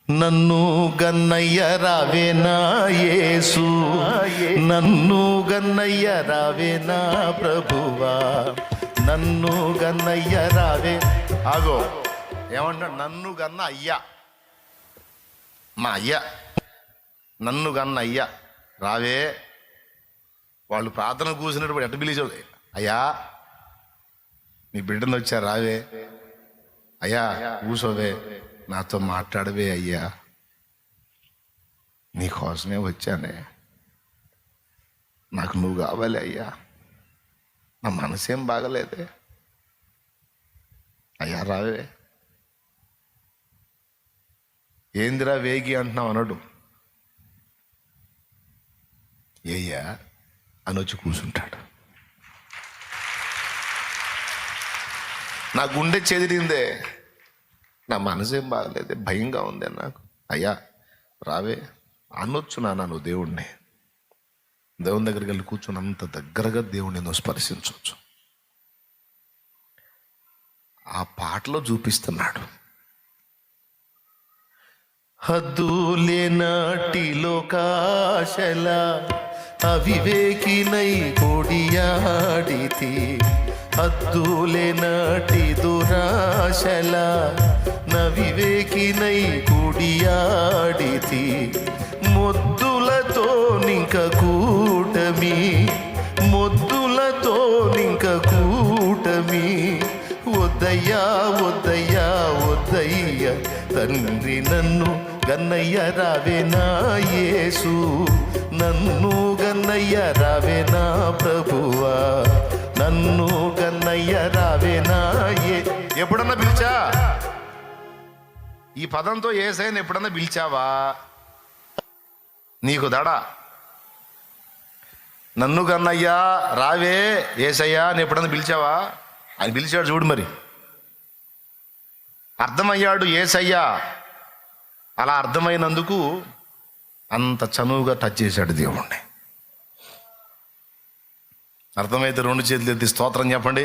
నన్ను గన్నయ్య రావే నా యేసు, నన్ను గన్నయ్య రావే నా ప్రభువా, నన్ను గన్నయ్య రావే. ఆగో, ఏమంటాడు? నన్ను గన్న అయ్యా, మా అయ్యా, నన్ను గన్న అయ్యా రావే. వాళ్ళు ప్రార్థన కూర్చున్నప్పుడు ఎట్ట పిలిచావు? అయ్యా నీ బిడ్డను వచ్చా రావే, అయ్యా కూసోవే, నాతో మాట్లాడవే అయ్యా, నీకోసమే వచ్చానే, నాకు నువ్వు కావాలి అయ్యా, నా మనసేం బాగలేదే, అయ్యా రావే. ఏందిరా వేగి అంటున్నావు అనడు, ఏయ్యా అని వచ్చి కూర్చుంటాడు. నా గుండె చెదిరిందే, నా మనసేం బాగలేదే, భయంగా ఉందే నాకు, అయ్యా రావే అనొచ్చు. నువ్వు దేవుణ్ణి, దేవుని దగ్గరికి వెళ్ళి కూర్చొని అంత దగ్గరగా దేవుణ్ణి నువ్వు స్పర్శించవచ్చు. ఆ పాటలో చూపిస్తున్నాడు. హద్దులేనాటి లోకాశల అవివేకినై కొడియాడితి, హద్దులేనాటి దురాశల నవివేకినై కొడియాడితి, మొద్దులతో నింక కూటమి, మొద్దులతో నింక కూటమి, వద్దయ్యా వద్దయ్యా వద్దయ్య తండ్రి, నన్ను గన్నయ్య రావే నా యేసు, నన్ను గన్నయ్య రావే నా ప్రభువా, నన్ను గన్నయ్య రావే నా ఎప్పుడన్నా పిలిచా? ఈ పదంతో యేసయ్యని ఎప్పుడన్నా పిలిచావా? నీకు దడా. నన్ను గన్నయ్యా రావే యేసయ్యా అని ఎప్పుడన్నా పిలిచావా? ఆయన పిలిచాడు చూడు, మరి అర్థమయ్యాడు యేసయ్యా. అలా అర్థమైనందుకు అంత చనువుగా టచ్ చేశాడు దేవుణ్ణి. అర్థమైతే రెండు చేతులు ఎత్తి స్తోత్రం చెప్పండి.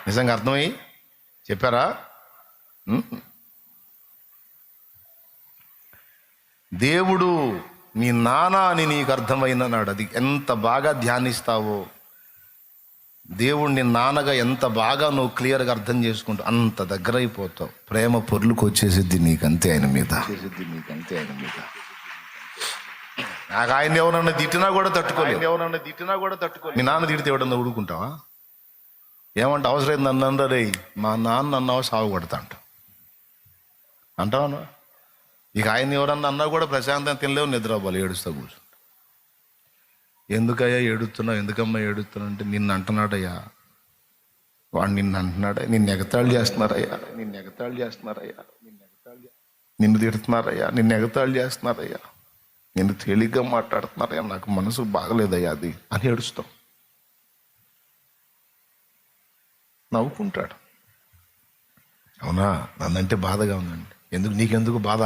నిజంగా అర్థమయ్యి చెప్పారా? దేవుడు మీ నాన్న అని నీకు అర్థమైనాడు. అది ఎంత బాగా ధ్యానిస్తావో, దేవుణ్ణి నాన్నగా ఎంత బాగా నువ్వు క్లియర్గా అర్థం చేసుకుంటూ అంత దగ్గర అయిపోతావు. ప్రేమ పొర్లుకు వచ్చేసిద్ది నీకంతే ఆయన మీద. నాకు ఆయన ఎవరన్నా తిట్టినా కూడా తట్టుకోలేదు. మీ నాన్న తిడితే ఎవడన్నా ఊరుకుంటావా? ఏమంటే అవసరం నన్ను అన్నారే, మా నాన్న అన్నావు సాగు కొడతా అంటావా? ఇక ఆయన ఎవరన్నా అన్నా కూడా ప్రశాంతంగా తినలేవు, నిద్రపోవాలి, ఏడుస్తా కూర్చో. ఎందుకయ్యా ఏడుస్తున్నావు, ఎందుకమ్మా ఏడుస్తున్నావు అంటే, నిన్ను అంటున్నాడయ్యా, వాడు నిన్ను అంటున్నాడా, నిన్ను ఎగతాళి చేస్తున్నారయ్యా, నిన్ను తిడుతున్నారయ్యా, నిన్ను ఎగతాళి చేస్తున్నారయ్యా, నిన్ను తేలిగ్గా మాట్లాడుతున్నారయ్యా, నాకు మనసు బాగలేదయ్యా అది అని ఏడుస్తావు. నవ్వుకుంటాడు. అవునా, నన్నంటే బాధగా ఉందండి. నీకెందుకు బాధ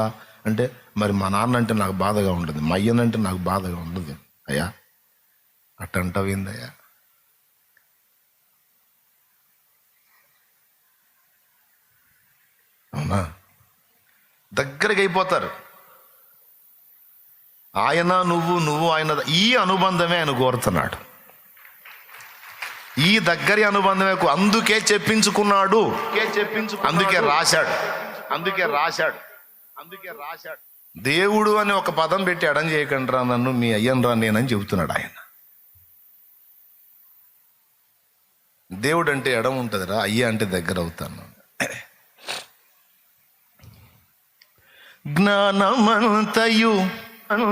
అంటే, మరి మా నాన్న అంటే నాకు బాధగా ఉండదు, మా అయ్యనంటే నాకు బాధగా ఉండదు. అయ్యా అట్టంటావేందయ్యా? అవునా, దగ్గరకి అయిపోతారు. ఆయన నువ్వు ఆయన, ఈ అనుబంధమే ఆయన కోరుతున్నాడు. ఈ దగ్గరి అనుబంధమే, అందుకే చెప్పించుకున్నాడు, అందుకే రాశాడు. దేవుడు అని ఒక పదం పెట్టి ఎడం చేయకండి రా నన్ను, మీ అయ్యను రా నేనని చెబుతున్నాడు ఆయన. దేవుడు అంటే ఎడం ఉంటుందిరా, అయ్య అంటే దగ్గర అవుతాను. జ్ఞానమంతయు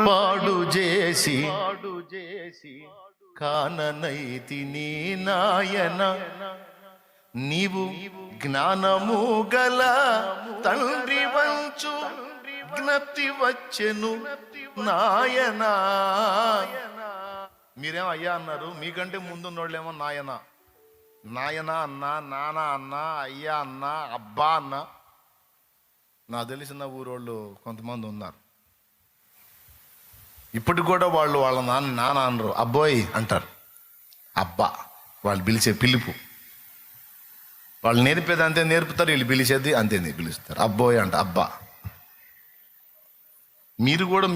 పాడు చేసి కాననైతి నీ నాయన, నీవు జ్ఞానము గల తండ్రి వంచు జ్ఞప్తి వచ్చెను నాయనా. మీరేం అయ్యా అన్నారు, మీకంటే ముందున్నోళ్ళేమో నాయన అన్నా, నాన్న అన్నా, అయ్యా అన్నా, అబ్బా అన్నా. నాకు తెలిసిన ఊరోళ్ళు కొంతమంది ఉన్నారు, ఇప్పటికి కూడా వాళ్ళు వాళ్ళ నాన్న అనరు, అబ్బోయ్ అంటారు. అబ్బా వాళ్ళు పిలిచే పిలుపు, వాళ్ళు నేర్పేది అంతే నేర్పుతారు, వీళ్ళు పిలిచేది అంతే పిలుస్తారు. అబ్బోయ్ అంట, అబ్బా. మీరు కూడా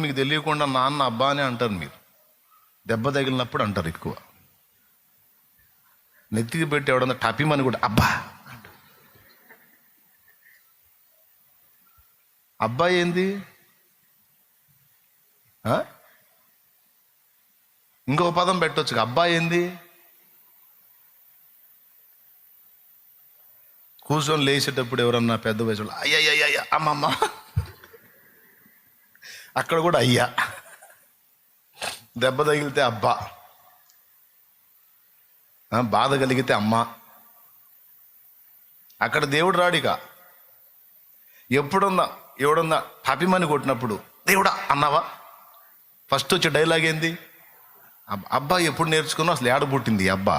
మీకు తెలియకుండా నాన్న అబ్బా అని అంటారు. మీరు దెబ్బ తగిలినప్పుడు అంటారు ఎక్కువ. నెత్తికి పెట్టి ఎవడన్నా టపిమని కూడా అబ్బా. అబ్బా ఏంది? ఇంకొక పదం పెట్టొచ్చు. అబ్బా ఏంది? కూర్చొని లేచేటప్పుడు ఎవరన్నా పెద్ద వయసు అయ్యయ్యయ్య అమ్మమ్మ, అక్కడ కూడా అయ్యా. దెబ్బ తగిలితే అబ్బా, బాధ కలిగితే అమ్మ. అక్కడ దేవుడు రాడిక. ఎప్పుడున్నా ఎవడన్నా హ్యాపీమని కొట్టినప్పుడు దేవుడా అన్నావా? ఫస్ట్ వచ్చే డైలాగ్ ఏంది? అబ్బా. ఎప్పుడు నేర్చుకున్నావు? అసలు ఏడ పుట్టింది అబ్బా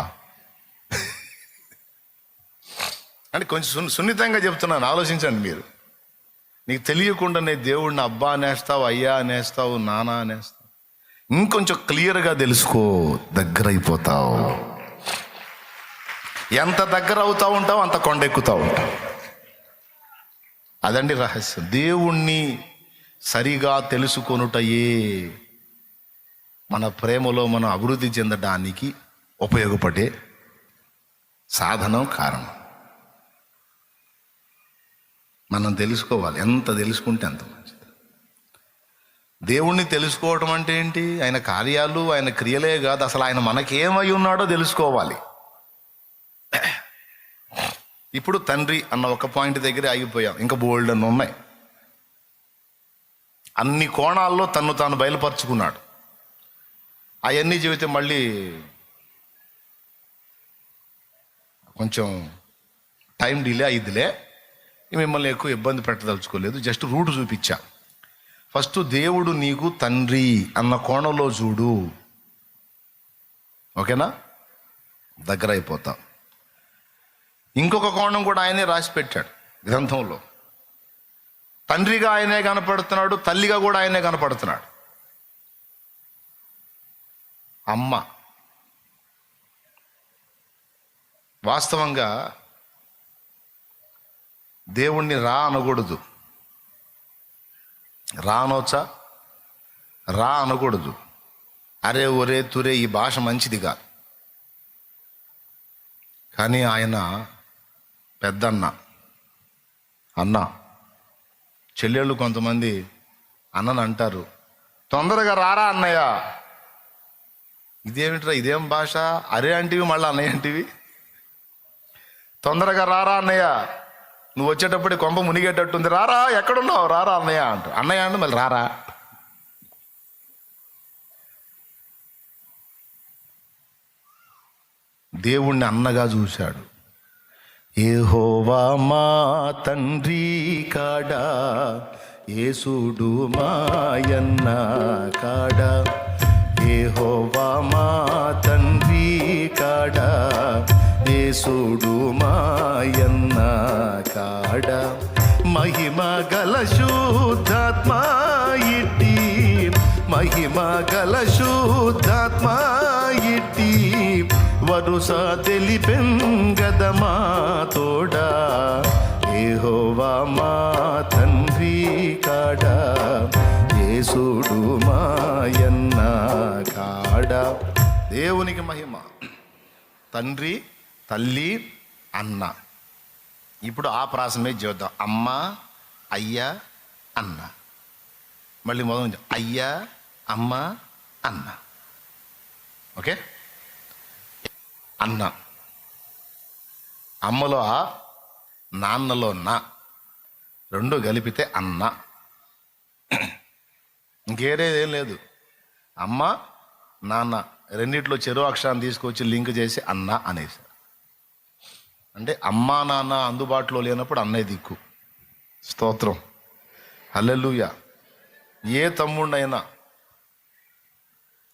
అంటే కొంచెం సున్నితంగా చెప్తున్నాను, ఆలోచించండి మీరు. నీకు తెలియకుండానే దేవుడిని అబ్బా అనేస్తావు, అయ్యా అనేస్తావు, నానా అనేస్తావు. ఇంకొంచెం క్లియర్గా తెలుసుకో, దగ్గర అయిపోతావు. ఎంత దగ్గర అవుతా ఉంటావు అంత కొండెక్కుతూ ఉంటావు. అదండి రహస్యం. దేవుణ్ణి సరిగా తెలుసుకొనుటయే మన ప్రేమలో మనం అభివృద్ధి చెందడానికి ఉపయోగపడే సాధనం, కారణం. మనం తెలుసుకోవాలి. ఎంత తెలుసుకుంటే అంత మంచిది. దేవుణ్ణి తెలుసుకోవటం అంటే ఏంటి? ఆయన కార్యాలు, ఆయన క్రియలే కాదు, అసలు ఆయన మనకేమై ఉన్నాడో తెలుసుకోవాలి. ఇప్పుడు తండ్రి అన్న ఒక పాయింట్ దగ్గర ఆగిపోయాం. ఇంకా బోల్డ్ అని ఉన్నాయి. అన్ని కోణాల్లో తన్ను తాను బయలుపరుచుకున్నాడు. అవన్నీ చెబితే మళ్ళీ కొంచెం టైం డిలే అయ్యిద్దిలే. మిమ్మల్ని ఎక్కువ ఇబ్బంది పెట్టదలుచుకోలేదు, జస్ట్ రూట్ చూపించా. ఫస్ట్ దేవుడు నీకు తండ్రి అన్న కోణంలో చూడు, ఓకేనా? దగ్గర అయిపోతాం. ఇంకొక కోణం కూడా ఆయనే రాసి పెట్టాడు గ్రంథంలో. తండ్రిగా ఆయనే కనపడుతున్నాడు, తల్లిగా కూడా ఆయనే కనపడుతున్నాడు. అమ్మ వాస్తవంగా దేవుణ్ణి రా అనకూడదు. రా అనొచ్చా? రా అనకూడదు. అరే ఒరే తురే ఈ భాష మంచిది కాదు. కానీ ఆయన పెద్దన్న, అన్న. చెల్లెళ్ళు కొంతమంది అన్నని అంటారు, తొందరగా రారా అన్నయ్య. ఇదేమిట్రా, ఇదేం భాష? అరే అంటివి మళ్ళీ అన్నయ్య అంటివి. తొందరగా రారా అన్నయ్య, నువ్వు వచ్చేటప్పుడు కొంప మునిగేటట్టుంది, రారా, ఎక్కడున్నావు, రారా అన్నయ్య అంట. అన్నయ్య అంటే మళ్ళీ రారా. దేవుణ్ణి అన్నగా చూశాడు. యెహోవా మా తండ్రి కాడా, యేసుడు మాయన్న కాడా. యెహోవా మా తండ్రి కాడా, యేసుడు మాయన్న కాడా. మహిమ గల శుద్ధాత్మా ఇట్టి, మహిమ గల శుద్ధాత్మా ఇట్టి వరుస తెలిపెంగదమా తోడా. యెహోవా మా తండ్రి కాడా, యేసుడు మాయన్న కాడా. దేవునికి మహిమ. తండ్రి, తల్లి, అన్న. ఇప్పుడు ఆ ప్రాసమే చూద్దాం. అమ్మ, అయ్యా, అన్న. మళ్ళీ మొదలు అయ్యా, అమ్మ, అన్న. ఓకే. అన్న. అమ్మలో ఆ, నాన్నలో నా, రెండు కలిపితే అన్న. ఇంకేరేదేం లేదు. అమ్మ, నాన్న రెండిట్లో చెరో అక్షరాన్ని తీసుకొచ్చి లింక్ చేసి అన్న అనేసి. అంటే అమ్మా నాన్న అందుబాటులో లేనప్పుడు అన్నయ్య దిక్కు. స్తోత్రం, హల్లెలూయా. ఏ తమ్ముడినైనా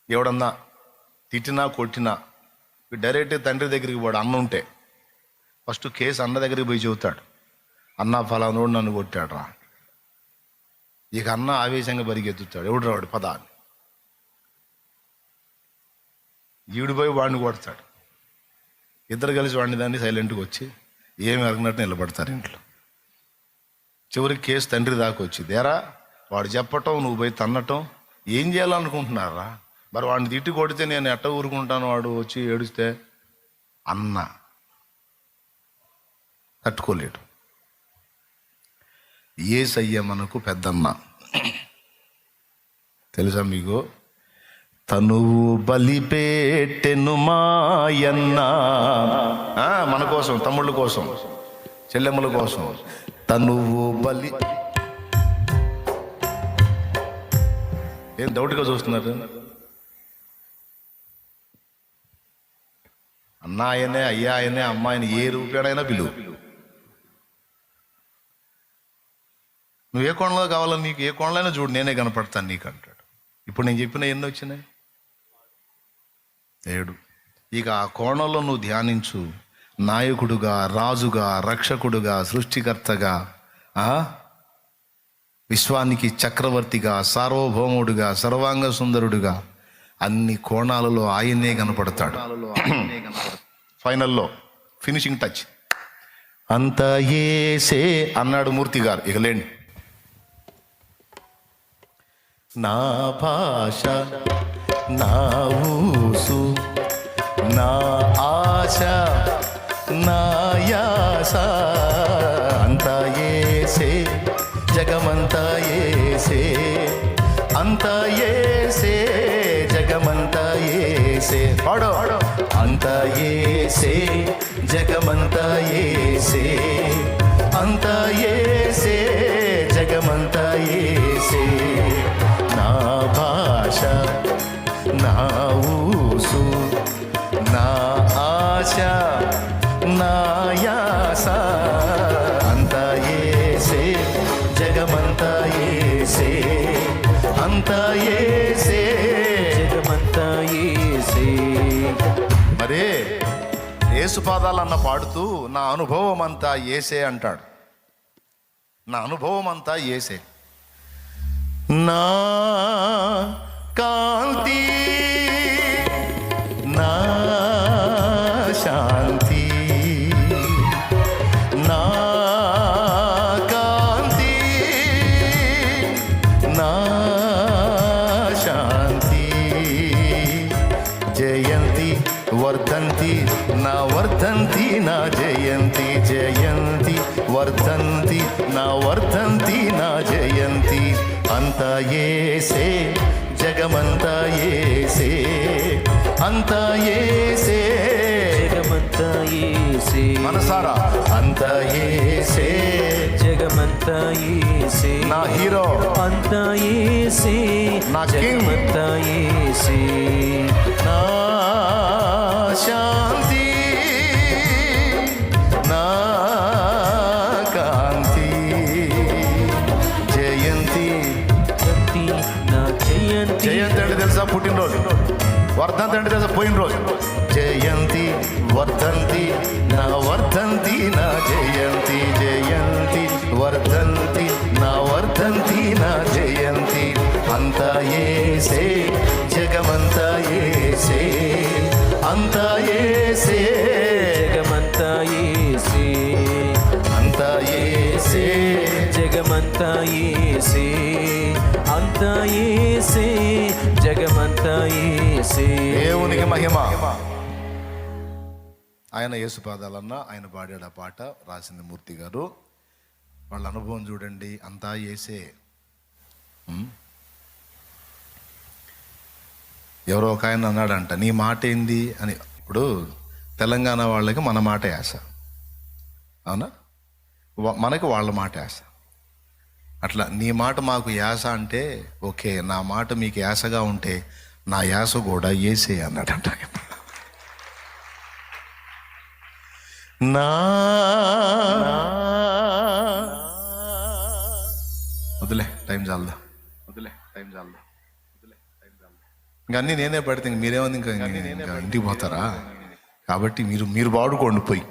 ఎవడన్నా తిట్టినా కొట్టినా డైరెక్ట్ తండ్రి దగ్గరికి పోడు. అన్న ఉంటే ఫస్ట్ కేసు అన్న దగ్గరికి పోయి చెబుతాడు, అన్న ఫలానోడు నన్ను కొట్టాడు రా. ఇక అన్న ఆవేశంగా పరిగెత్తుతాడు, ఎవడు రావాడు పదా అని. ఈడిపోయి వాడిని కొడతాడు. ఇద్దరు కలిసి వాడిని దాన్ని సైలెంట్గా వచ్చి ఏమి అరగినట్టు నిలబడతారు ఇంట్లో. చివరికి కేసు తండ్రి దాకా వచ్చి, దేరా వాడు చెప్పటం, నువ్వు పోయి తన్నటం, ఏం చేయాలనుకుంటున్నారా? మరి వాడిని తిట్టి కొడితే నేను ఎట్ట ఊరుకుంటాను? వాడు వచ్చి ఏడుస్తే అన్న తట్టుకోలేడు. యేసయ్య మనకు పెద్దన్న. తెలుసా మీకు? తనువు బలిపేట్టెను మాయన్న. మన కోసం, తమ్ముళ్ళ కోసం, చెల్లెమ్మల కోసం తనువు బలి. ఏం డౌట్గా చూస్తున్నారు? అన్న ఆయనే, అయ్యా ఆయనే, అమ్మాయిని ఏ రూపాయనైనా పిలువు. నువ్వు ఏ కోణంలో కావాలని, నీకు ఏ కోణంలో చూడు, నేనే కనపడతాను నీకు అంటాడు. ఇప్పుడు నేను చెప్పిన ఎన్ని వచ్చినాయి? 7. ఇక ఆ కోణంలో నువ్వు ధ్యానించు. నాయకుడుగా, రాజుగా, రక్షకుడుగా, సృష్టికర్తగా, విశ్వానికి చక్రవర్తిగా, సార్వభౌముడుగా, సర్వాంగ సుందరుడుగా, అన్ని కోణాలలో ఆయనే కనపడతాడు. ఫైనల్లో ఫినిషింగ్ టచ్ అంత యేసే అన్నాడు మూర్తి గారు. ఇక లేండి. నా భాష, నా ఊసు, నా ఆశ, నా యాస అంతా యేసే, జగమంతా యేసే, అంతా యేసే, జగమంతా యేసే. పాడు. అంతా యేసే, జగమంతా యేసే, అంతా యేసే, జగమంతా యేసే. నా భాష, నా ఊసు, నా ఆశ, నా యాస అంతా యేసే, జగమంతా యేసే, అంతా యేసే, జగమంతా యేసే. మరే యేసు పాదాలన్న పాడుతూ నా అనుభవం అంతా యేసే అంటాడు. నా అనుభవం అంతా యేసే. నా కాంతి, నా శాంతి, నా కాంతి, నా శాంతి. జయంతి వర్ధంతి నా వర్ధంతి, నా జయంతి, జయంతి వర్ధంతి నా వర్ధంతి, నా జయంతి. అంతా యేసే, జగమంతా యేసే, అంతా యేసే, జగమంతా యేసే. మనసారా అంతా యేసే, జగమంతా యేసే. నా హీరో అంతా యేసే, నా కింగ్ అంతా యేసే. నా శాంతి, నా కాంతి, జయంతి, నా జయంతి. జయంతి అంటే తెలుసా? పుట్టినరోజు. వర్ధంతి అంటే తెలుసా? పోయిన రోజు. జయంతి వర్ధంతి నా వర్ధంతి, నా జయంతి, జయంతి వర్ధంతి నా వర్ధంతి, నా జయంతి. అంతా యేసే, జగమంతా యేసే, అంతా యేసే, జగమంతా యేసే, అంతా యేసే, జగమంతా యేసే, అంతా యేసే, జగమంతా యేసే. దేవునికి మహిమ. ఆయన యేసు పాదాలన్న ఆయన పాడాడు ఆ పాట, రాసింది మూర్తి గారు. వాళ్ళ అనుభవం చూడండి, అంతా యేసే. ఎవరో ఒక ఆయన అన్నాడంట, నీ మాట ఏంది అని. ఇప్పుడు తెలంగాణ వాళ్ళకి మన మాట యాస, అవునా? మనకి వాళ్ళ మాట యాస. అట్లా నీ మాట మాకు యాస అంటే ఓకే, నా మాట మీకు యాసగా ఉంటే నా యాస కూడా యేసే అన్నాడంట. నా వదిలే, టైం చాలదా, వదిలే, టైం చాలదా, వదిలే, టైం చాలదా. ఇంకా అన్నీ నేనే పడితే ఇంక మీరేమంది, ఇంకా ఇంటికి పోతారా? కాబట్టి మీరు వాడుకోండి పోయి.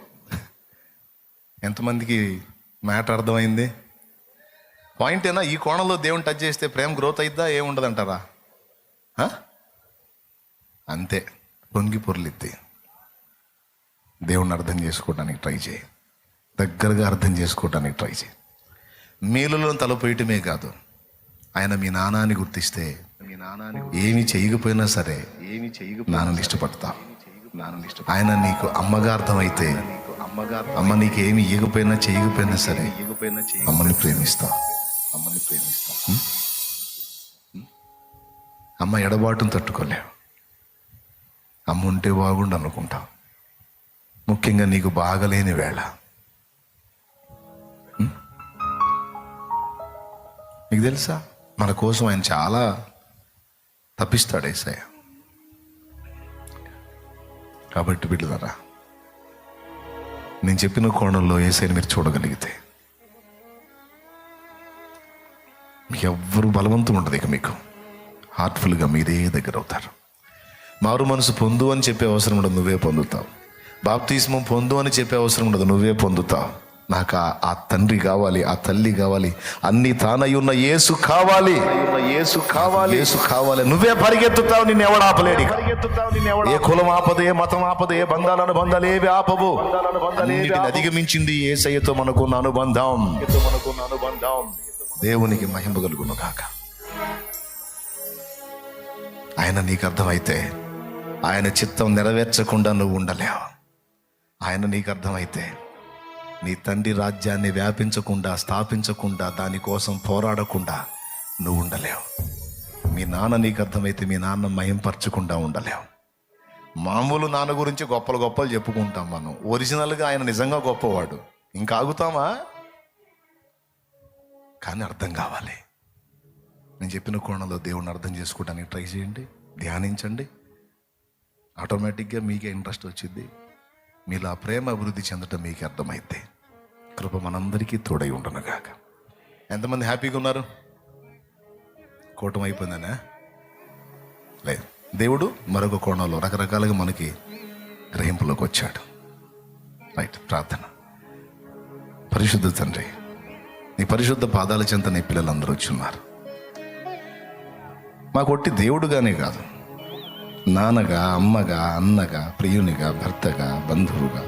ఎంతమందికి మ్యాటర్ అర్థమైంది? పాయింట్ ఏనా? ఈ కోణంలో దేవుని టచ్ చేస్తే ప్రేమ గ్రోత్ అయిద్దా? ఏముండదంటారా? అంతే, పొంగి పొర్లిద్ది. దేవుణ్ణి అర్థం చేసుకోవడానికి ట్రై చేయి, దగ్గరగా అర్థం చేసుకోవడానికి ట్రై చేయి. మేలులో తలపోయటమే కాదు, ఆయన మీ నాన్న అని గుర్తిస్తే ఏమి చేయకపోయినా సరే నాన్నని ఇష్టపడతా. ఆయన నీకు అమ్మగా అర్థమైతే అమ్మ నీకు ఏమి ఇవ్వకపోయినా చేయకపోయినా సరే అమ్మని ప్రేమిస్తా. అమ్మ ఎడబాటును తట్టుకోలేవు. అమ్మ ఉంటే బాగుండు అనుకుంటావు. ముఖ్యంగా నీకు బాగలేని వేళ. నీకు తెలుసా, మన కోసం ఆయన చాలా తప్పిస్తాడు యేసయ్య. కాబట్టి బిడ్డలారా, నేను చెప్పిన కోణంలో యేసయ్యని మీరు చూడగలిగితే మీకు ఎవ్వరు బలవంతం ఉండదు. ఇక మీకు హార్ట్ఫుల్గా మీరే దగ్గర అవుతారు. మారు మనసు పొందు అని చెప్పే అవసరం ఉండదు, నువ్వే పొందుతావు. బాప్తిస్మం పొందు అని చెప్పే అవసరం ఉండదు, నువ్వే పొందుతావు. నాకు ఆ తండ్రి కావాలి, ఆ తల్లి కావాలి, అన్ని తానై ఉన్న యేసు కావాలి, యేసు కావాలి. నువ్వే పరిగెత్తుతావు, నిన్ను ఎవడు ఆపలేడు. ఏ కులం ఆపదు, ఏ మతం ఆపదు, ఏ బంధాలను బంధాలు ఏవి ఆపవు. అన్నిటిని అధిగమించింది యేసయ్యతో మనకున్న అనుబంధం. దేవునికి మహిమ కలుగును గాక. ఆయన నీకు అర్థమైతే ఆయన చిత్తం నెరవేర్చకుండా నువ్వు ఉండలేవు. ఆయన నీకు అర్థమైతే నీ తండ్రి రాజ్యాన్ని వ్యాపించకుండా, స్థాపించకుండా, దానికోసం పోరాడకుండా నువ్వు ఉండలేవు. మీ నాన్న నీకు అర్థమైతే మీ నాన్న మహింపరచకుండా ఉండలేవు. మామూలు నాన్న గురించి గొప్పలు చెప్పుకుంటాం మనం. ఒరిజినల్గా ఆయన నిజంగా గొప్పవాడు. ఇంకా ఆగుతామా? కానీ అర్థం కావాలి. నేను చెప్పిన కోణంలో దేవుణ్ణి అర్థం చేసుకోవడానికి ట్రై చేయండి, ధ్యానించండి. ఆటోమేటిక్గా మీకే ఇంట్రెస్ట్ వచ్చింది. మీలో ఆ ప్రేమ అభివృద్ధి చెందటం మీకు అర్థమైతే కృప మనందరికీ తోడై ఉండనుగాక. ఎంతమంది హ్యాపీగా ఉన్నారు? కూటమి అయిపోయిందనే లేదు. దేవుడు మరొక కోణంలో రకరకాలుగా మనకి గ్రహింపులోకి వచ్చాడు. రైట్. ప్రార్థన. పరిశుద్ధ తండ్రి, నీ పరిశుద్ధ పాదాల చెంత నీ పిల్లలందరూ వచ్చున్నారు. మాకు ఒట్టి దేవుడుగానే కాదు, నాన్నగా, అమ్మగా, అన్నగా, ప్రియునిగా, భర్తగా, బంధువుగా,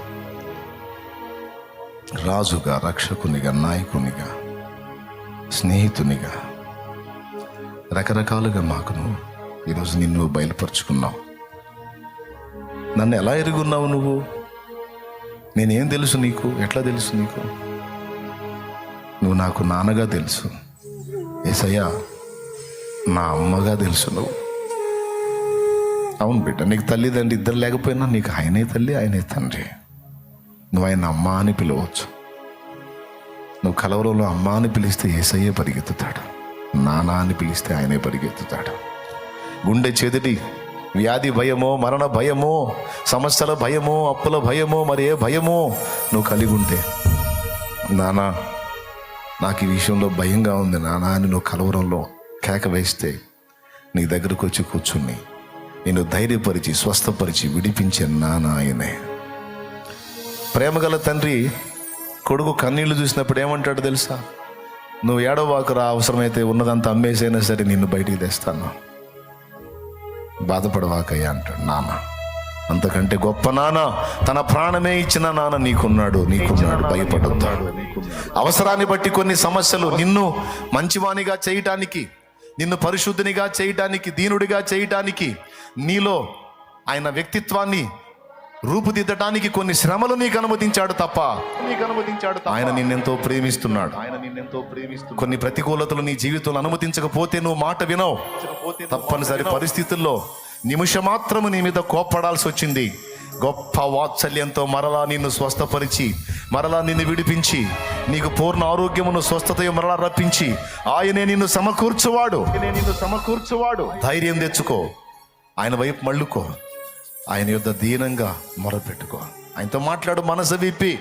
రాజుగా, రక్షకునిగా, నాయకునిగా, స్నేహితునిగా, రకరకాలుగా మాకు నువ్వు ఈరోజు నిన్ను బయలుపరుచుకున్నావు. నన్ను ఎలా ఎరుగున్నావు నువ్వు? నేనేం తెలుసు నీకు? ఎట్లా తెలుసు నీకు? నువ్వు నాకు నాన్నగా తెలుసు యేసయ్యా, నా అమ్మగా తెలుసు నువ్వు. అవును బిడ్డ, నీకు తల్లిదండ్రి ఇద్దరు లేకపోయినా నీకు ఆయనే తల్లి, ఆయనే తండ్రి. నువ్వు ఆయన అమ్మ అని పిలవచ్చు. నువ్వు కలవరంలో అమ్మ అని పిలిస్తే యేసయ్యే పరిగెత్తుతాడు. నాన్న అని పిలిస్తే ఆయనే పరిగెత్తుతాడు. గుండె చెదిరి వ్యాధి భయమో, మరణ భయమో, సమస్యల భయమో, అప్పుల భయమో, మరి ఏ భయమో నువ్వు కలిగి ఉంటే, నానా నాకు ఈ విషయంలో భయంగా ఉంది నానా అని నువ్వు కలవరంలో కేక వేస్తే నీ దగ్గరకు వచ్చి కూర్చుని నిన్ను ధైర్యపరిచి, స్వస్థపరిచి, విడిపించే నాన్న ఆయనే. ప్రేమగల తండ్రి కొడుకు కన్నీళ్లు చూసినప్పుడు ఏమంటాడు తెలుసా? నువ్వు ఏడవబాకురా, అవసరమైతే ఉన్నదంతా అమ్మేసైనా సరే నిన్ను బయటికి తెస్తాను, బాధపడవాకయ్యా అంటాడు నాన్న. అంతకంటే గొప్ప నాన్న, తన ప్రాణమే ఇచ్చిన నాన్న నీకున్నాడు. భయపడతాడు. అవసరాన్ని బట్టి కొన్ని సమస్యలు నిన్ను మంచివానిగా చేయటానికి, నిన్ను పరిశుద్ధినిగా చేయటానికి, దీనుడిగా చేయటానికి, నీలో ఆయన వ్యక్తిత్వాన్ని రూపుదిద్దటానికి కొన్ని శ్రమలు నీకు అనుమతించాడు తప్ప ఆయన నిన్నెంతో ప్రేమిస్తున్నాడు. కొన్ని ప్రతికూలతలు నీ జీవితంలో అనుమతించకపోతే నువ్వు మాట వినవు. తప్పనిసరి పరిస్థితుల్లో నిమిషమాత్రము నీ మీద కోప్పడాల్సి వచ్చింది. గొప్ప వాత్సల్యంతో మరలా నిన్ను స్వస్థపరిచి, మరలా నిన్ను విడిపించి, నీకు పూర్ణ ఆరోగ్యమును, స్వస్థతయు మరలా రప్పించి ఆయనే నిన్ను సమకూర్చువాడు. ధైర్యం తెచ్చుకో, ఆయన వైపు మళ్ళుకో, ఆయన యొద్ద దీనంగా మొరపెట్టుకో. ఆయనతో మాట్లాడు, మనసు విప్పి.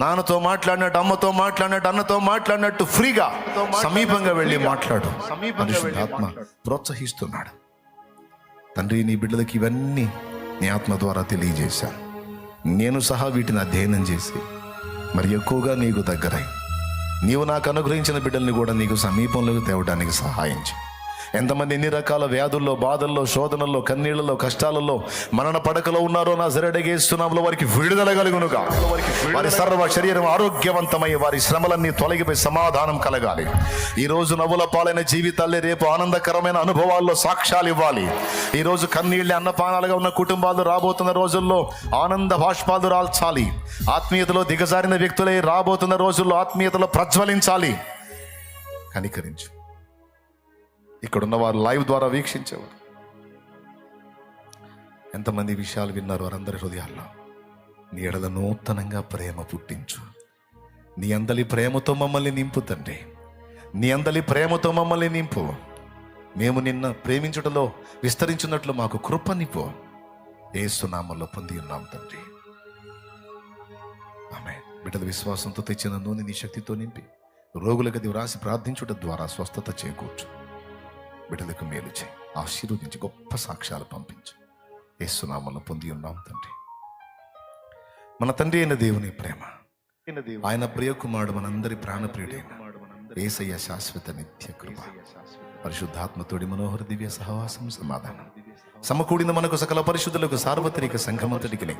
నాన్నతో మాట్లాడినట్టు, అమ్మతో మాట్లాడినట్టు, అన్నతో మాట్లాడినట్టు ఫ్రీగా సమీపంగా వెళ్ళి మాట్లాడు. ఆత్మ ప్రోత్సహిస్తున్నాడు. తండ్రి, నీ బిడ్డలకి ఇవన్నీ నీ ఆత్మ ద్వారా తెలియజేశాను. నేను సహా వీటిని అధ్యయనం చేసి మరి ఎక్కువగా నీకు దగ్గరై నీవు నాకు అనుగ్రహించిన బిడ్డల్ని కూడా నీకు సమీపంలోకి తేవడానికి సహాయం చేయి. ఎంతమంది ఎన్ని రకాల వ్యాధుల్లో, బాధల్లో, శోధనల్లో, కన్నీళ్లలో, కష్టాలలో, మరణ పడకలో ఉన్నారో నజరేయుడైన యేసు నామములో వారికి విడుదల కలుగునుగా. వారి సర్వ శరీరం ఆరోగ్యవంతమై వారి శ్రమలన్నీ తొలగిపోయి సమాధానం కలగాలి. ఈరోజు నవ్వుల పాలైన జీవితాలే రేపు ఆనందకరమైన అనుభవాల్లో సాక్ష్యాలు ఇవ్వాలి. ఈరోజు కన్నీళ్ళే అన్నపానాలుగా ఉన్న కుటుంబాలు రాబోతున్న రోజుల్లో ఆనంద బాష్పాలు రాల్చాలి. ఆత్మీయతలో దిగజారిన వ్యక్తులై రాబోతున్న రోజుల్లో ఆత్మీయతలో ప్రజ్వలించాలి. కనికరించు. ఇక్కడున్న వారు లైవ్ ద్వారా వీక్షించేవారు ఎంతమంది విషయాలు విన్నారు? వారందరి హృదయాల్లో నీ ఎడల నూతనంగా ప్రేమ పుట్టించు. నీ అందలి ప్రేమతో మమ్మల్ని నింపు తండ్రి. నీ అందలి ప్రేమతో మమ్మల్ని నింపు. మేము నిన్న ప్రేమించుటలో విస్తరించున్నట్లు మాకు కృపనిపో. యేసు నామములో పొంది ఉన్నాం తండ్రి. ఆమేన్. బిడ్డల విశ్వాసంతో తెచ్చిన నూనె నీ శక్తితో నింపి రోగులకు అది వ్రాసి ప్రార్థించుట ద్వారా స్వస్థత చేకూర్చు. బిడ్డలకు మేలు చేయి, ఆశీర్వదించి గొప్ప సాక్ష్యాలు పంపించు. యేసు నామములో పొంది ఉన్నాం తండ్రి. మన తండ్రి అయిన దేవుని ప్రేమ, ఆయన ప్రియకుమారుడు మనందరి ప్రాణప్రియుడైన యేసయ్య శాశ్వత నిత్య కృప, పరిశుద్ధాత్మతోడి మనోహర దివ్య సహవాసం, సమాధానం సమకూడిన మనకు సకల పరిశుద్ధులకు సార్వత్రిక సంఘమంతటికి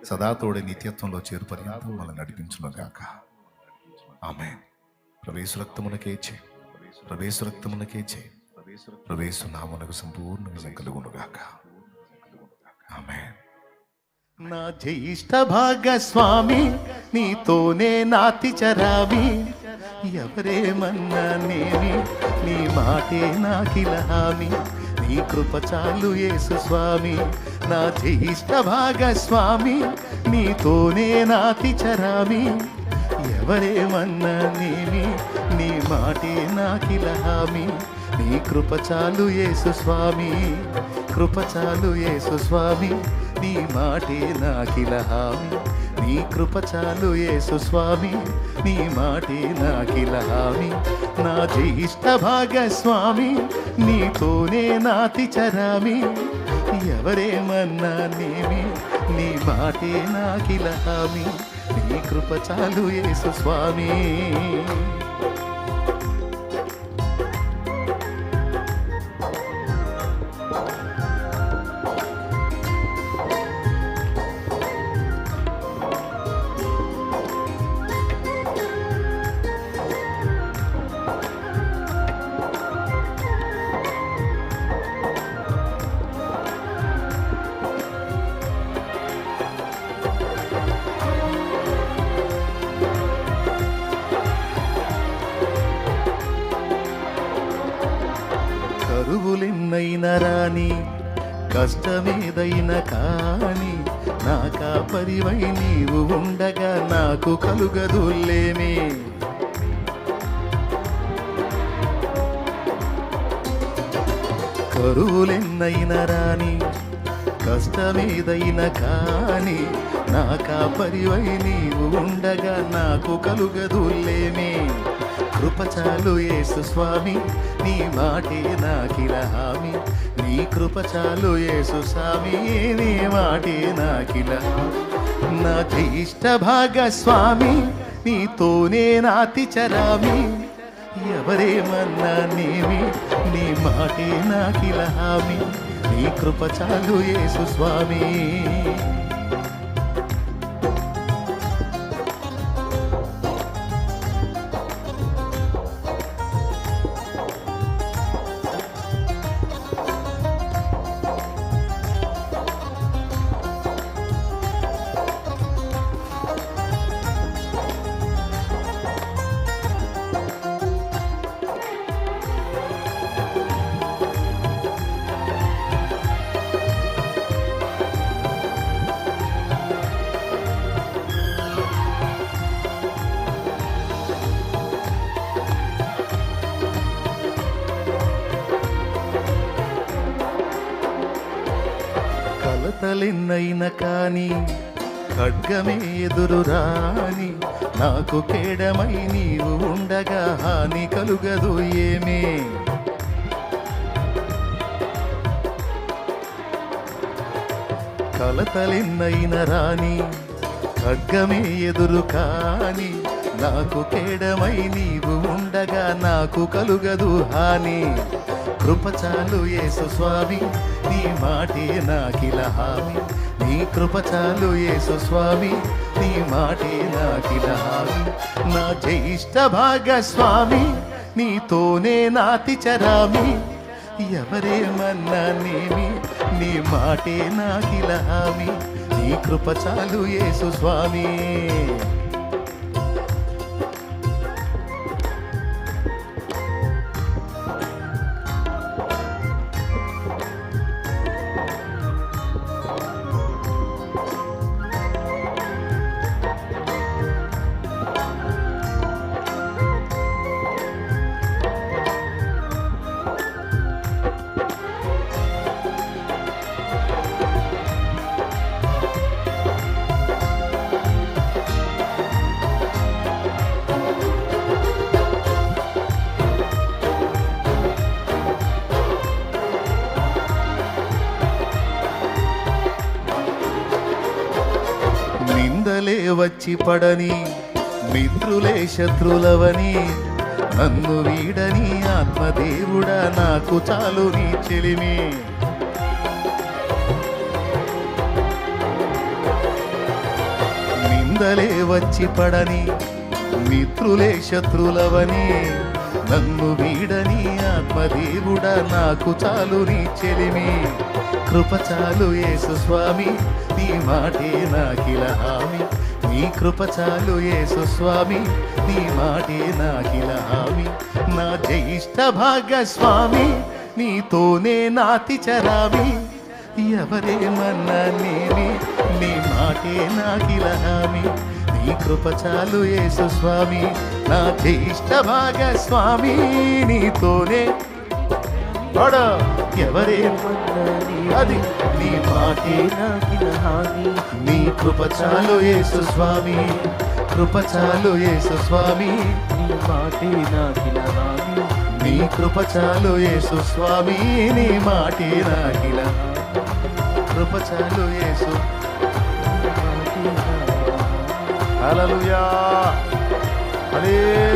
సదాతోడి నిత్యత్వంలో చేరు పర్యంతం మనం నడిపించునుగాక. ఆమేన్. ప్రవేశ రక్తమునకే చేయి, ప్రవేశ రక్తమునకే చేయి, ప్రవేశ నామమునకు సంపూర్ణ విజయం కలుగునుగాక. ఆమేన్. నా జ్యేష్ఠ భాగస్వామి నీతోనే నాతి చరామి, ఎవరేమన్నానేమి నీ మాటే నాకిలహామి, నీ కృప చాలు యేసు స్వామి. నా జ్యేష్ఠ భాగస్వామి నీతోనే నాతి చరామి, ఎవరేమన్నానేమి నీ మాటే నాకిలహామి, నీ కృప చాలు యేసు స్వామి. కృప చాలు యేసు స్వామి, నీ మాటే నాకిలహామి, నీ కృప చాలు యేసు స్వామి, నీ మాటే నాకిలహామి. నా జ్యేష్ఠ భాగస్వామి నీతోనే నాతి చరామి, ఎవరేమన్నానేమి నీ మాటే నాకిలహామి, నీ కృప చాలు యేసు స్వామి. కరువులెన్నైనా రాని, కష్టమేదైనా కాని, నా కాపరివై నీవు ఉండగా నాకు కలుగదులేమే. కరువులెన్నైనా రాని, కష్టమేదైనా కాని, నా కాపరివై నీవు ఉండగా నాకు కలుగదులేమే. కృప చాలు యేసు స్వామి, నీ మాటే నాకిలహామి, నీ కృప చాలు యేసు స్వామి, నీ మాటే నాకిలహామి. నా జ్యేష్ఠ భాగస్వామి నీతోనే నాతి చరామి, ఎవరేమన్నానేమి నీ మాటే నాకిలహామి, నీ కృప చాలు యేసు స్వామి. కలతలెన్నైనా కాని, ఖడ్గమే ఎదురు రాని, నాకు కేడమై నీవు ఉండగా హాని కలుగదు ఏమే. కలతలెన్నైనా రాని, ఖడ్గమే ఎదురు కాని, నాకు కేడమై నీవు ఉండగా నాకు కలుగదు హాని. కృప చాలు యేసు స్వామి నీ మాటే నాకిల హామీ నీ కృప చాలు యేసు స్వామి నీ మాటే నాకిల హామీ నా జ్యేష్ఠ భాగస్వామి నీతోనే నాతి చరామి ఎవరేమన్నానేమి నీ మాటే నాకిల హామీ నీ కృప చాలు యేసు స్వామి. నిందలే వచ్చి పడని మిత్రులే శత్రులవని నన్ను వీడని ఆత్మదేవుడా నాకు చాలు నీ చెలిమి నిందలే వచ్చి పడని మిత్రులే శత్రులవని నన్ను వీడని ఆత్మదేవుడా నాకు చాలు నీ చెలిమి కృప చాలు యేసు స్వామి నీ మాటే నాకిల హామీ నీ కృప చాలు యేసు స్వామి నీ మాటే నాకిల హామీ నా జ్యేష్ఠ భాగస్వామి నీతోనే నాతి చరామి ఎవరేమన్నానేమి నీ మాటే నాకిల హామీ నీ కృప చాలు యేసు స్వామి నా జ్యేష్ఠ భాగస్వామి నీతోనే అది నీ మాటే నాకిల హామీ నీ కృప చాలు యేసు స్వామి కృప చాలు యేసు స్వామి నీ మాటే నాకిల హామీ నీ కృప చాలు యేసు స్వామి నీ మాటే నాకిల కృప చాలు యేసు హల్లెలూయా హల్లెలూయా